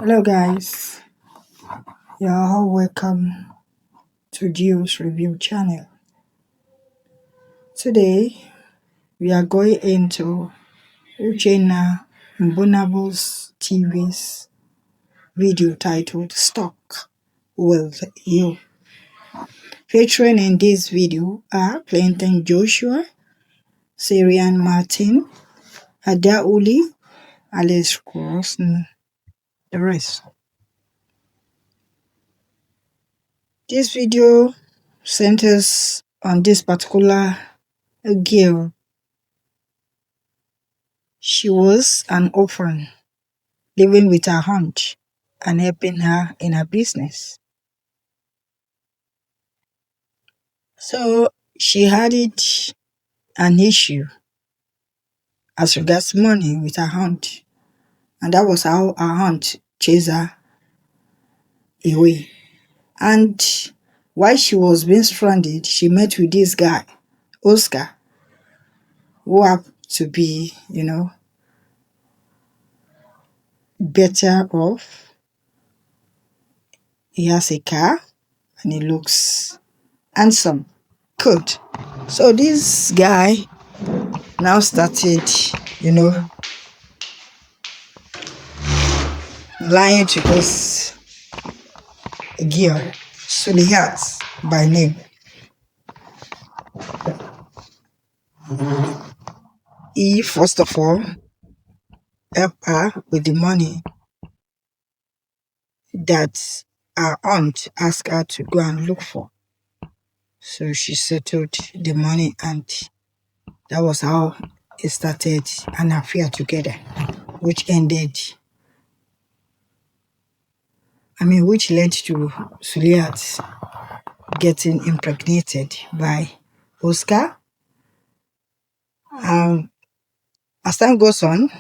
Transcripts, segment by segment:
Hello guys, you're all welcome to Gio's Review channel. Today we are going into Uchenna Mbunabu's TV's video titled Stuck with You. Featuring in this video are Clinton Joshua, Sarian Martin, Ada Uli, Alice Cross, and the rest. This video centers on this particular girl. She was an orphan, living with her aunt and helping her in her business. So she had an issue as regards money with her aunt, and that was how her aunt chased her away. And while she was being stranded, she met with this guy, Oscar, who happened to be, better off. He has a car and he looks handsome. Good. So this guy now started, lying to this girl, Suliat by name. He first of all helped her with the money that her aunt asked her to go and look for. So she settled the money, and that was how it started an affair together, which led to Suliat getting impregnated by Oscar. As time goes on,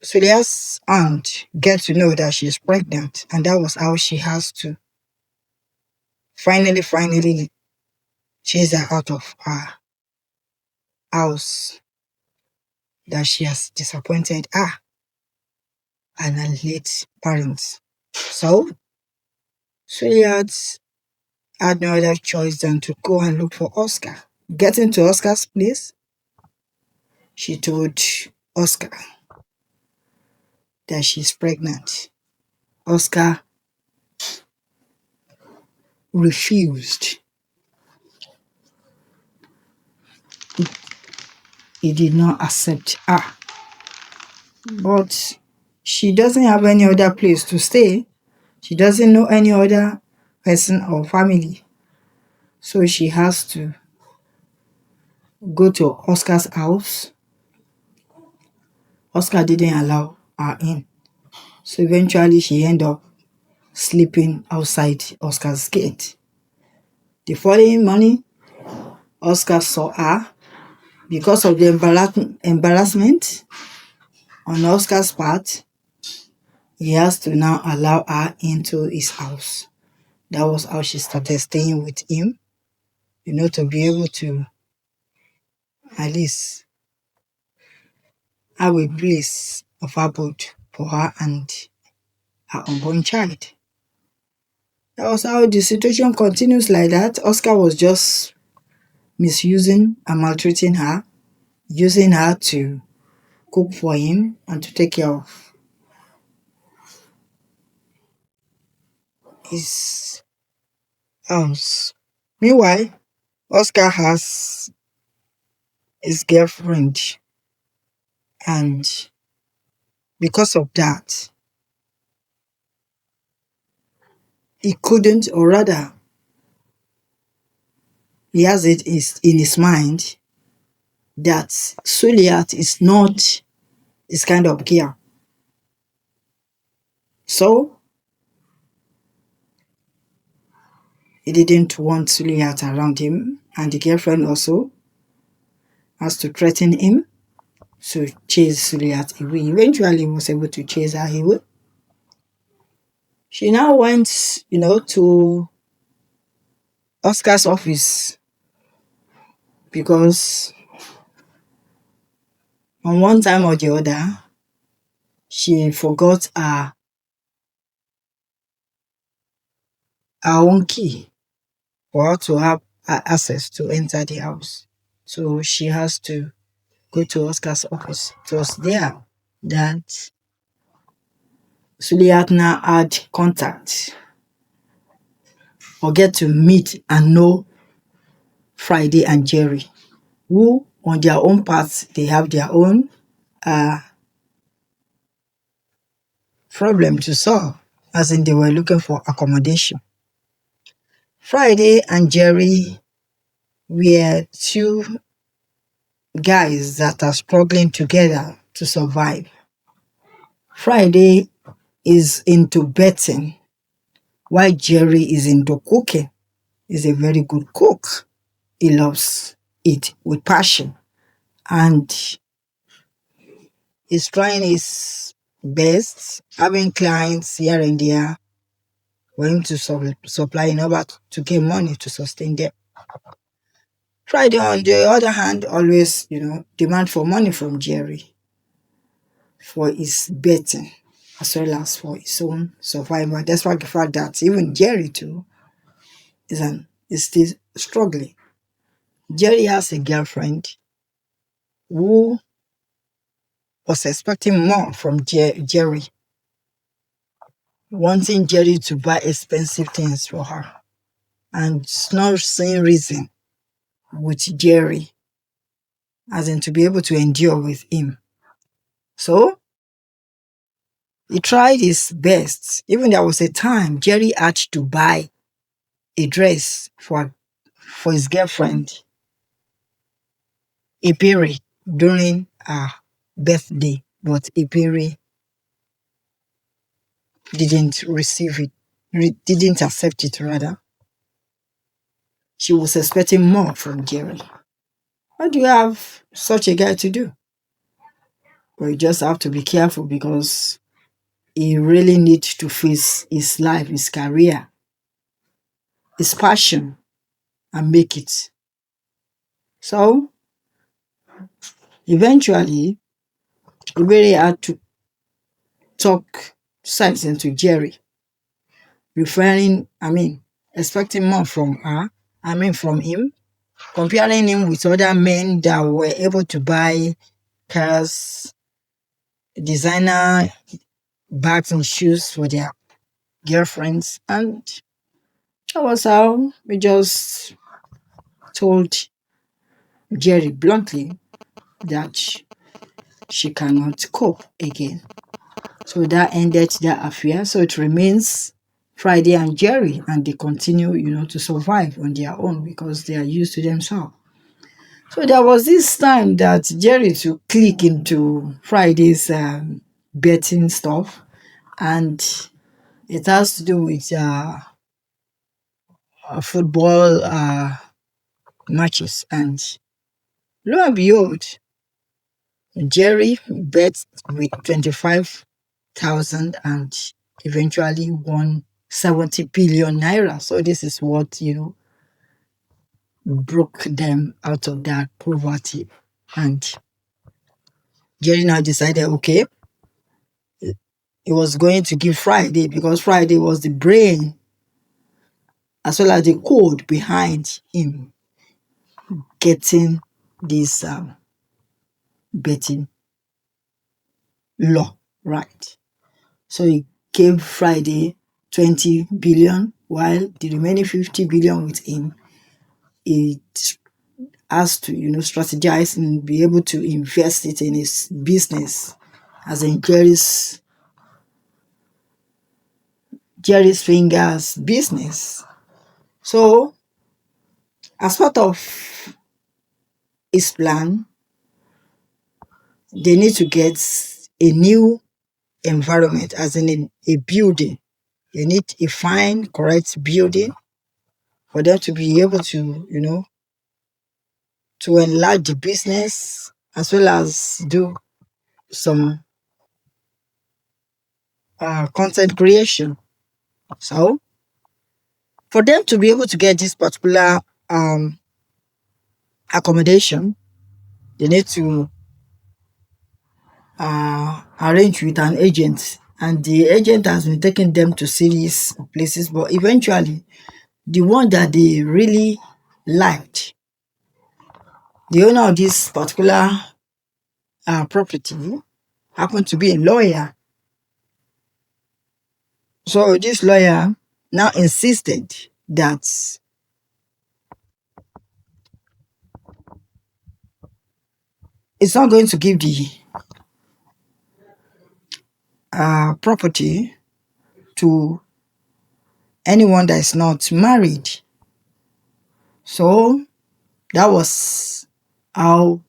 Suliat's aunt gets to know that she's pregnant, and that was how she has to finally chase her out of her house, that she has disappointed her and her late parents. So Suliat had no other choice than to go and look for Oscar. Getting to Oscar's place, she told Oscar that she's pregnant. Oscar refused. He did not accept her. But she doesn't have any other place to stay. She doesn't know any other person or family. So she has to go to Oscar's house. Oscar didn't allow her in. So eventually she ended up sleeping outside Oscar's gate. The following morning, Oscar saw her. Because of the embarrassment on Oscar's part, he has to now allow her into his house. That was how she started staying with him, to be able to at least have a place of abode for her and her unborn child. That was how the situation continues like that. Oscar was just misusing and maltreating her, using her to cook for him and to take care of his house. Meanwhile, Oscar has his girlfriend, and because of that, he couldn't, or rather, he has it in his mind that Suliat is not his kind of girl. So, he didn't want Suliat around him, and the girlfriend also has to threaten him to chase Suliat away. Eventually, he was able to chase her away. She now went, to Oscar's office because on one time or the other, she forgot her her own key for her to have access to enter the house. So she has to go to Oscar's office. It was there that Suliat now had contact or get to meet and know Friday and Jerry, who on their own parts, they have their own uh, problem to solve, as in they were looking for accommodation. Friday and Jerry were two guys that are struggling together to survive. Friday is into betting, while Jerry is into cooking. He's a very good cook. He loves it with passion, and he's trying his best, having clients here and there for him to supply in order to get money to sustain them. Friday, on the other hand, always, demand for money from Jerry for his betting as well as for his own survival. Despite the fact that even Jerry too is still struggling. Jerry has a girlfriend who was expecting more from Jerry, wanting Jerry to buy expensive things for her, and it's not seeing reason with Jerry, as in to be able to endure with him. So he tried his best. Even there was a time Jerry had to buy a dress for his girlfriend, Ipiri, during her birthday, but Ipiri didn't receive it, didn't accept it rather. She was expecting more from Jerry. What do you have such a guy to do? Well, you just have to be careful because he really needs to face his life, his career, his passion, and make it. So eventually, he really had to talk sense into Jerry, expecting more from her, from him, comparing him with other men that were able to buy cars, designer bags and shoes for their girlfriends. And that was how we just told Jerry bluntly that she cannot cope again. So that ended that affair. So it remains Friday and Jerry, and they continue, to survive on their own because they are used to themselves. So there was this time that Jerry to click into Friday's betting stuff, and it has to do with football matches. And lo and behold, Jerry bet with 25,000 and eventually won 70 billion naira. So this is what, broke them out of that poverty. And Jerry now decided, okay, he was going to give Friday, because Friday was the brain as well as the code behind him getting this betting law right. So he gave Friday 20 billion, while the remaining 50 billion with him, he has to, strategize and be able to invest it in his business, as in Jerry's Fingers business. So, as part of his plan, they need to get a new environment, as in a building. They need a fine, correct building for them to be able to, to enlarge the business as well as do some content creation. So, for them to be able to get this particular accommodation, they need to arrange with an agent, and the agent has been taking them to cities places, but eventually the one that they really liked, the owner of this particular property, happened to be a lawyer. So this lawyer now insisted that it's not going to give the property to anyone that is not married. So that was how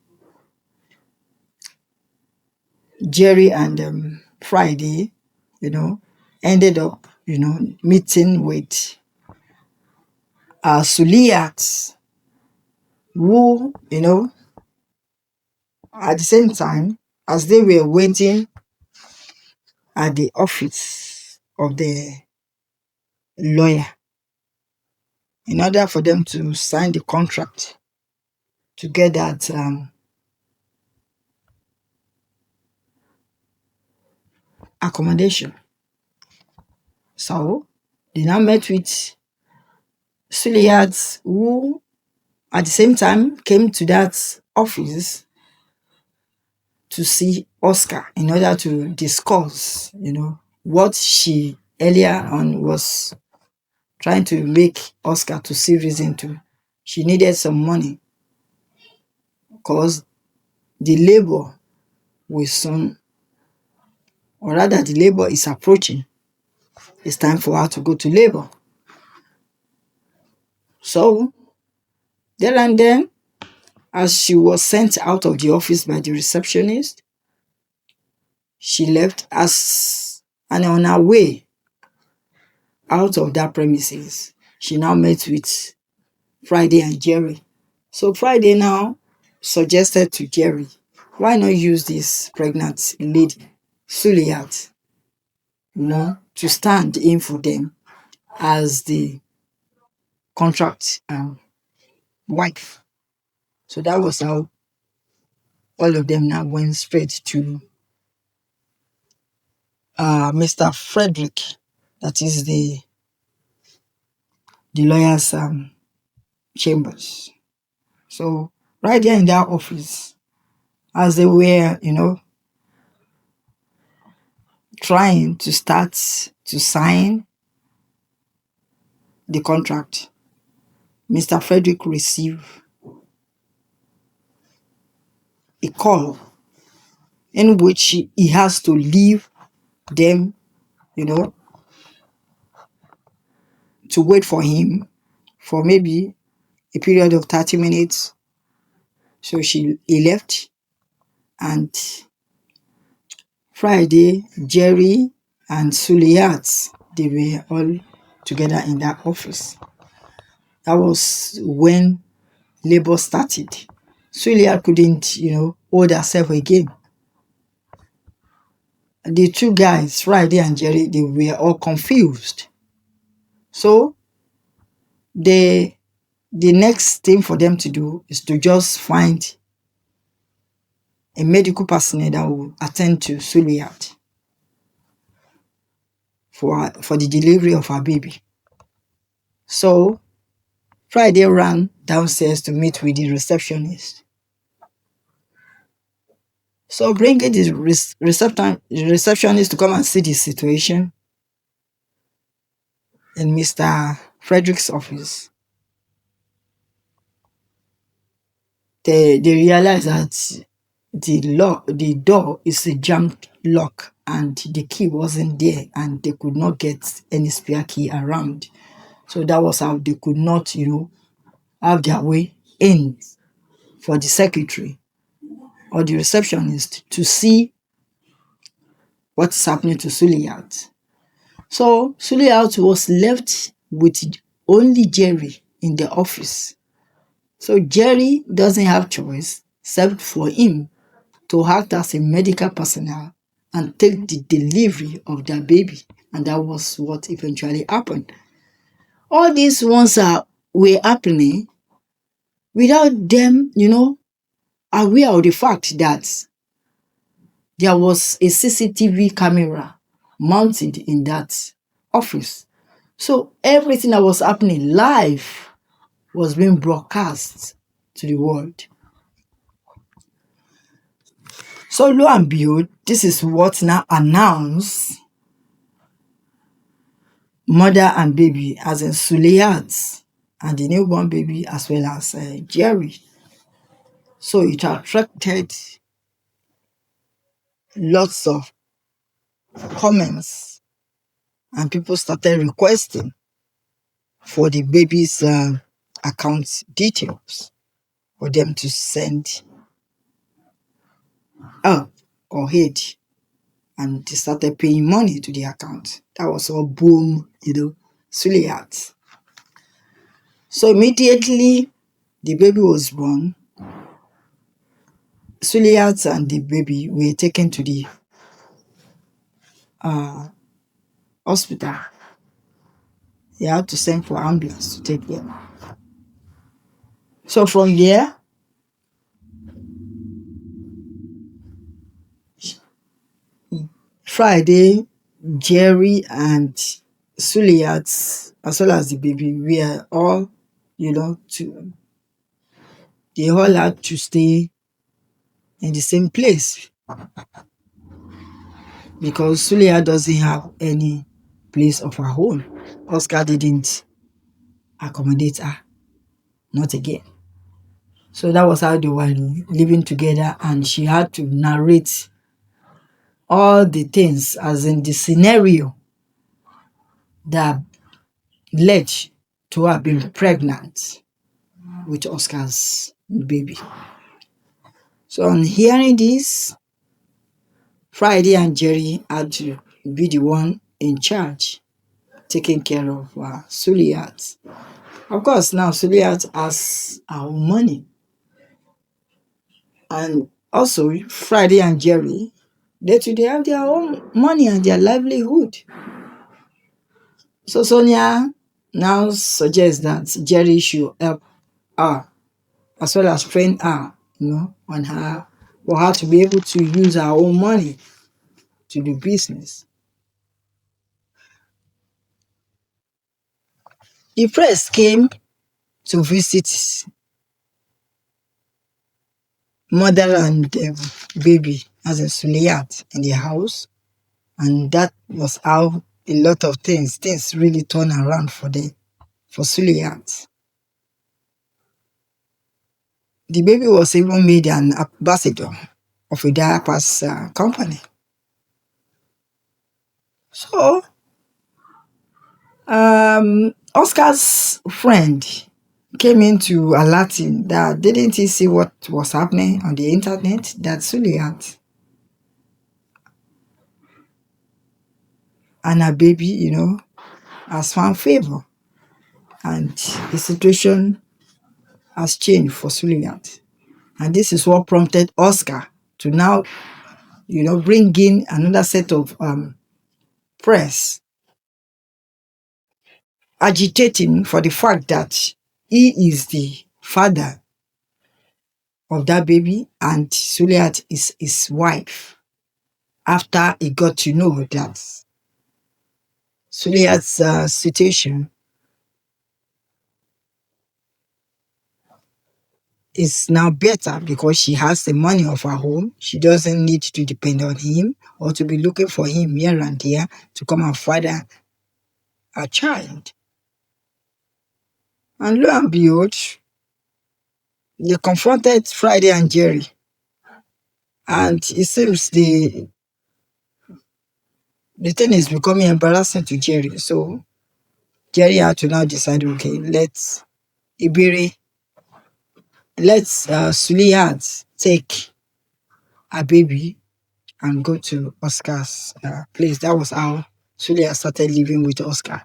Jerry and Friday, ended up, meeting with Suliat, who, at the same time, as they were waiting at the office of the lawyer, in order for them to sign the contract to get that accommodation. So they now met with Suliat, who at the same time came to that office to see Oscar in order to discuss, what she earlier on was trying to make Oscar to see reason to. She needed some money because the labor will soon, or rather the labor is approaching. It's time for her to go to labor. So, then and then, as she was sent out of the office by the receptionist, she left and on her way out of that premises, she now met with Friday and Jerry. So Friday now suggested to Jerry, why not use this pregnant lady, Suliat, to stand in for them as the contract wife. So that was how all of them now went straight to Mr. Frederick, that is the lawyer's chambers. So right there in that office, as they were, trying to start to sign the contract, Mr. Frederick received a call in which he has to leave them, to wait for him for maybe a period of 30 minutes. So he left, and Friday, Jerry and Suliat, they were all together in that office. That was when labor started. Suliat couldn't, hold herself again. The two guys, Friday and Jerry, they were all confused. So the next thing for them to do is to just find a medical personnel that will attend to Suliat for the delivery of her baby. So Friday ran downstairs to meet with the receptionist. So bringing the receptionist to come and see the situation in Mr. Frederick's office, they realized that the door is a jammed lock and the key wasn't there, and they could not get any spare key around. So that was how they could not, have their way in for the secretary or the receptionist to see what's happening to Suliat. So Suliat was left with only Jerry in the office. So Jerry doesn't have choice except for him to act as a medical personnel and take the delivery of their baby. And that was what eventually happened. All these ones were happening without them, aware of the fact that there was a CCTV camera mounted in that office. So everything that was happening live was being broadcast to the world. So lo and behold, this is what now announced mother and baby, as in Suliat and the newborn baby, as well as Jerry. So it attracted lots of comments, and people started requesting for the baby's account details for them to send up or aid, and they started paying money to the account. That was all boom, Suliat. So immediately the baby was born, Suliat and the baby were taken to the hospital. They had to send for ambulance to take them. So from there, Friday, Jerry and Suliat, as well as the baby, were all, they all had to stay in the same place because Suliat doesn't have any place of her own. Oscar didn't accommodate her, not again. So that was how they were living together, and she had to narrate all the things, as in the scenario that led to her being pregnant with Oscar's baby. So on hearing this, Friday and Jerry had to be the one in charge, taking care of Suliat. Of course, now Suliat has her own money. And also, Friday and Jerry, they have their own money and their livelihood. So Sonia now suggests that Jerry should help her, as well as train her, on her, for her to be able to use her own money to do business. The press came to visit mother and baby, as in Suliat, in the house, and that was how a lot of things really turned around for Suliat. The baby was even made an ambassador of a diapers company. So, Oscar's friend came in to alert him that didn't he see what was happening on the internet, that Suliat and her baby, has found favor, and the situation has changed for Suliat. And this is what prompted Oscar to now, bring in another set of press agitating for the fact that he is the father of that baby and Suliat is his wife, after he got to know that Suliat's situation is now better because she has the money of her own. She doesn't need to depend on him or to be looking for him here and there to come and father a child. And lo and behold, they confronted Friday and Jerry. And it seems the thing is becoming embarrassing to Jerry. So Jerry had to now decide, okay, let's Suliat take a baby and go to Oscar's place. That was how Suliat started living with Oscar.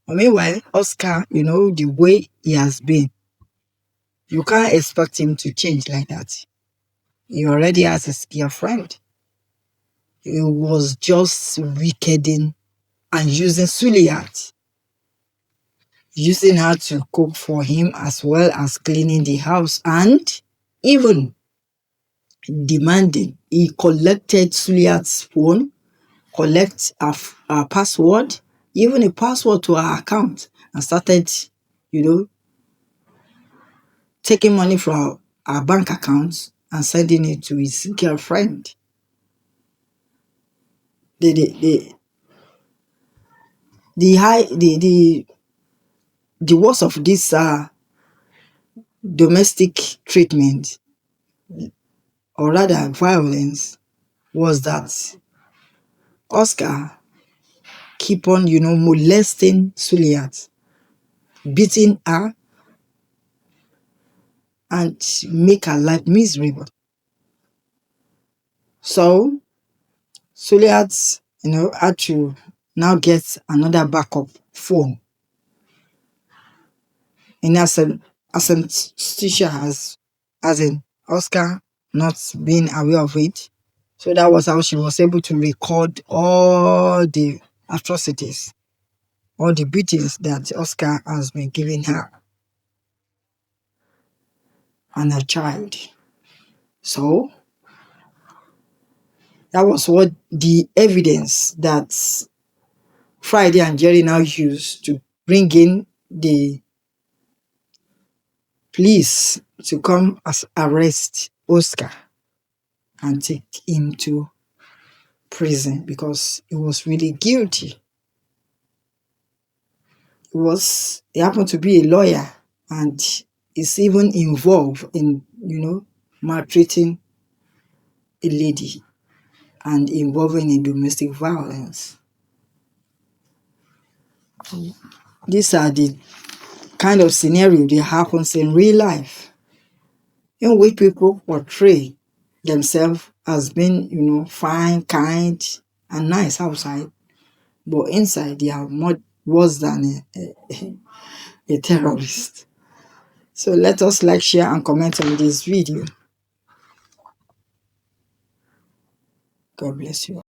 But meanwhile, Oscar, the way he has been, you can't expect him to change like that. He already has his girlfriend. He was just wickeding and using Suliat, using her to cook for him as well as cleaning the house, and even demanding he collected Suliat's phone collect our password, even a password to our account, and started, taking money from our bank accounts and sending it to his girlfriend. The high the worst of this domestic treatment, or rather violence, was that Oscar keep on, molesting Suliat, beating her, and make her life miserable. So Suliat, had to now get another backup phone, in as teacher as in Oscar not being aware of it. So that was how she was able to record all the atrocities, all the beatings that Oscar has been giving her and her child. So that was what the evidence that Friday and Jerry now used to bring in the police to come as arrest Oscar and take him to prison because he was really guilty. He happened to be a lawyer and is even involved in, maltreating a lady and involving in domestic violence. These are the kind of scenario that happens in real life, in which people portray themselves as being, fine, kind, and nice outside, but inside they are much worse than a terrorist. So let us like, share, and comment on this video. God bless you.